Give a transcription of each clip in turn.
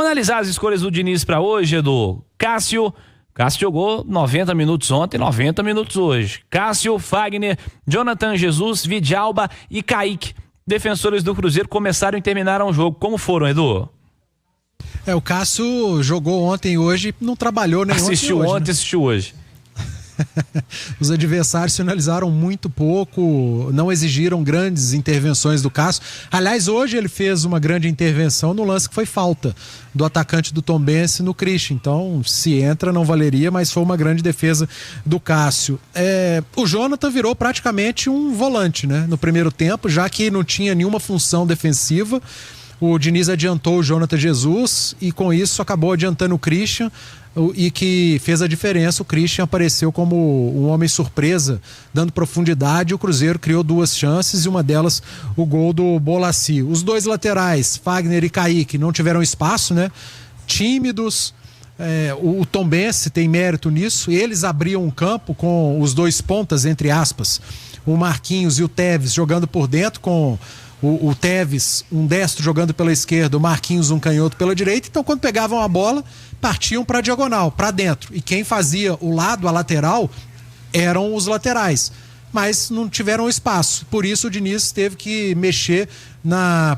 Vamos analisar as escolhas do Diniz para hoje, Edu. Cássio jogou 90 minutos ontem, 90 minutos hoje. Cássio, Fagner, Jonathan Jesus, Vidalba e Kaique. Defensores do Cruzeiro começaram e terminaram o jogo. Como foram, Edu? O Cássio jogou ontem e hoje, não trabalhou nem assistiu ontem, né? Assistiu hoje. Os adversários finalizaram muito pouco, não exigiram grandes intervenções do Cássio. Aliás, hoje ele fez uma grande intervenção no lance que foi falta do atacante do Tombense no Christian. Então, se entra, não valeria, mas foi uma grande defesa do Cássio. O Jonathan virou praticamente um volante, né? No primeiro tempo, já que não tinha nenhuma função defensiva. O Diniz adiantou o Jonathan Jesus e com isso acabou adiantando o Christian, e que fez a diferença. O Christian apareceu como um homem surpresa, dando profundidade. O Cruzeiro criou 2 chances e uma delas o gol do Bolassi. Os 2 laterais, Fagner e Kaique, não tiveram espaço, né? Tímidos. O Tombense tem mérito nisso. Eles abriam um campo com os 2 pontas, entre aspas, o Marquinhos e o Teves jogando por dentro, com o Teves, um destro jogando pela esquerda, o Marquinhos, um canhoto pela direita. Então, quando pegavam a bola, partiam para a diagonal, para dentro. E quem fazia o lado, a lateral, eram os laterais. Mas não tiveram espaço. Por isso, o Diniz teve que mexer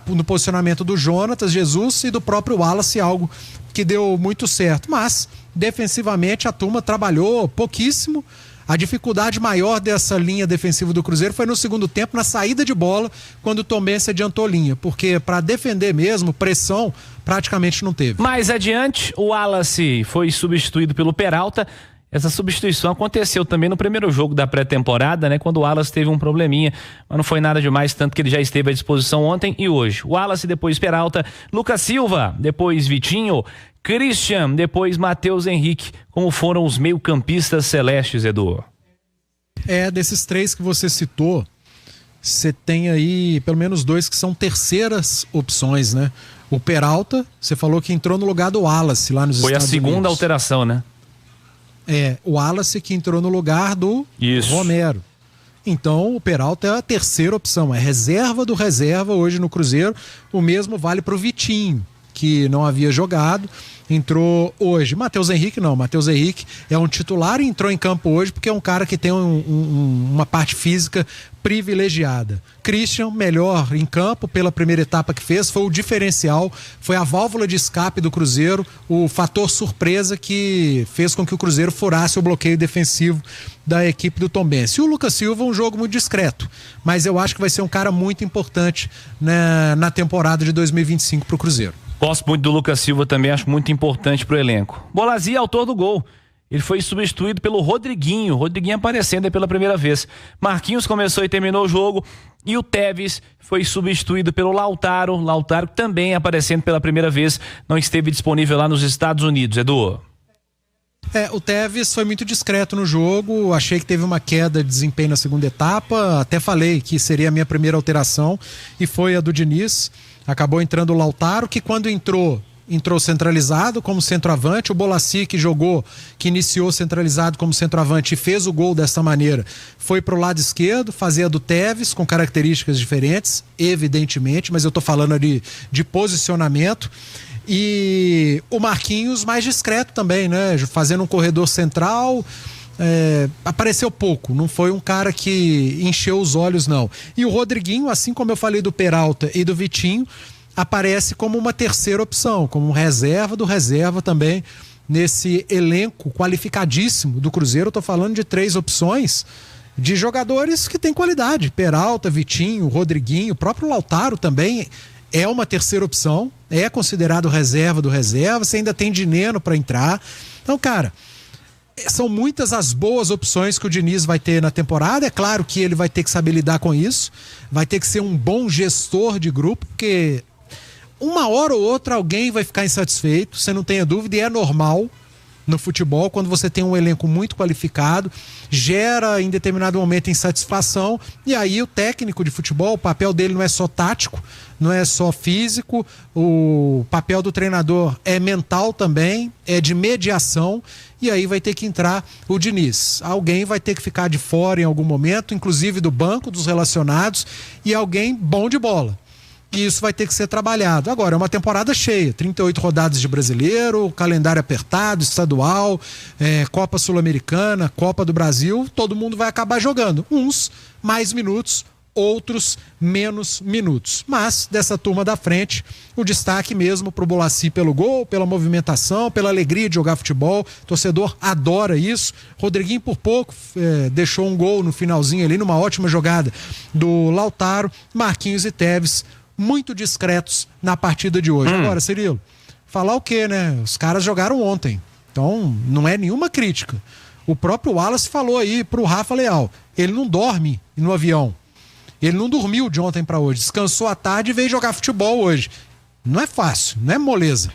no posicionamento do Jonathan Jesus e do próprio Wallace, algo que deu muito certo. Mas, defensivamente, a turma trabalhou pouquíssimo. A dificuldade maior dessa linha defensiva do Cruzeiro foi no segundo tempo, na saída de bola, quando o Tombense adiantou linha, porque para defender mesmo, pressão, praticamente não teve. Mais adiante, o Wallace foi substituído pelo Peralta. Essa substituição aconteceu também no primeiro jogo da pré-temporada, né? Quando o Wallace teve um probleminha, mas não foi nada demais, tanto que ele já esteve à disposição ontem e hoje. Wallace, depois Peralta, Lucas Silva, depois Vitinho, Christian, depois Matheus Henrique. Como foram os meio-campistas celestes, Edu? Desses 3 que você citou, você tem aí pelo menos 2 que são terceiras opções, né? O Peralta, você falou que entrou no lugar do Wallace lá nos Estados Unidos. Foi a segunda alteração, né? O Wallace que entrou no lugar do Romero. Então o Peralta é a terceira opção, é reserva do reserva hoje no Cruzeiro. O mesmo vale para o Vitinho, que não havia jogado, entrou hoje. Matheus Henrique não, Matheus Henrique é um titular e entrou em campo hoje porque é um cara que tem uma parte física privilegiada. Christian, melhor em campo pela primeira etapa que fez, foi o diferencial, foi a válvula de escape do Cruzeiro, o fator surpresa que fez com que o Cruzeiro furasse o bloqueio defensivo da equipe do Tombense. E o Lucas Silva, um jogo muito discreto, mas eu acho que vai ser um cara muito importante na temporada de 2025 para o Cruzeiro. Gosto muito do Lucas Silva também, acho muito importante pro elenco. Bolassi, autor do gol. Ele foi substituído pelo Rodriguinho. Rodriguinho aparecendo aí pela primeira vez. Marquinhos começou e terminou o jogo. E o Teves foi substituído pelo Lautaro. Lautaro também aparecendo pela primeira vez. Não esteve disponível lá nos Estados Unidos, Edu. O Teves foi muito discreto no jogo. Achei que teve uma queda de desempenho na segunda etapa. Até falei que seria a minha primeira alteração. E foi a do Diniz. Acabou entrando o Lautaro, que quando entrou centralizado como centroavante. O Bolassi, que iniciou centralizado como centroavante e fez o gol dessa maneira, foi pro lado esquerdo, fazia do Teves, com características diferentes, evidentemente, mas eu tô falando ali de posicionamento. E o Marquinhos mais discreto também, né? Fazendo um corredor central. Apareceu pouco, não foi um cara que encheu os olhos, não. E o Rodriguinho, assim como eu falei do Peralta e do Vitinho, aparece como uma terceira opção, como um reserva do reserva também, nesse elenco qualificadíssimo do Cruzeiro. Eu tô falando de 3 opções de jogadores que têm qualidade: Peralta, Vitinho, Rodriguinho, o próprio Lautaro também é uma terceira opção, é considerado reserva do reserva. Você ainda tem Dineno para entrar. Então, cara, são muitas as boas opções que o Diniz vai ter na temporada. É claro que ele vai ter que saber lidar com isso, vai ter que ser um bom gestor de grupo, porque uma hora ou outra alguém vai ficar insatisfeito, você não tenha dúvida, e é normal no futebol, quando você tem um elenco muito qualificado, gera em determinado momento insatisfação, e aí o técnico de futebol, o papel dele não é só tático, não é só físico, o papel do treinador é mental também, é de mediação, e aí vai ter que entrar o Diniz. Alguém vai ter que ficar de fora em algum momento, inclusive do banco dos relacionados, e alguém bom de bola. e isso vai ter que ser trabalhado. Agora, é uma temporada cheia, 38 rodadas de brasileiro, calendário apertado, estadual, Copa Sul-Americana, Copa do Brasil, todo mundo vai acabar jogando. Uns mais minutos, outros menos minutos. Mas, dessa turma da frente, o destaque mesmo pro Bolassi pelo gol, pela movimentação, pela alegria de jogar futebol. O torcedor adora isso. Rodriguinho, por pouco, deixou um gol no finalzinho ali, numa ótima jogada do Lautaro. Marquinhos e Tevez, muito discretos na partida de hoje. Agora, Cirilo, falar o quê, né? Os caras jogaram ontem. Então, não é nenhuma crítica. O próprio Wallace falou aí pro Rafa Leal. Ele não dorme no avião. Ele não dormiu de ontem para hoje, descansou à tarde e veio jogar futebol hoje. Não é fácil, não é moleza.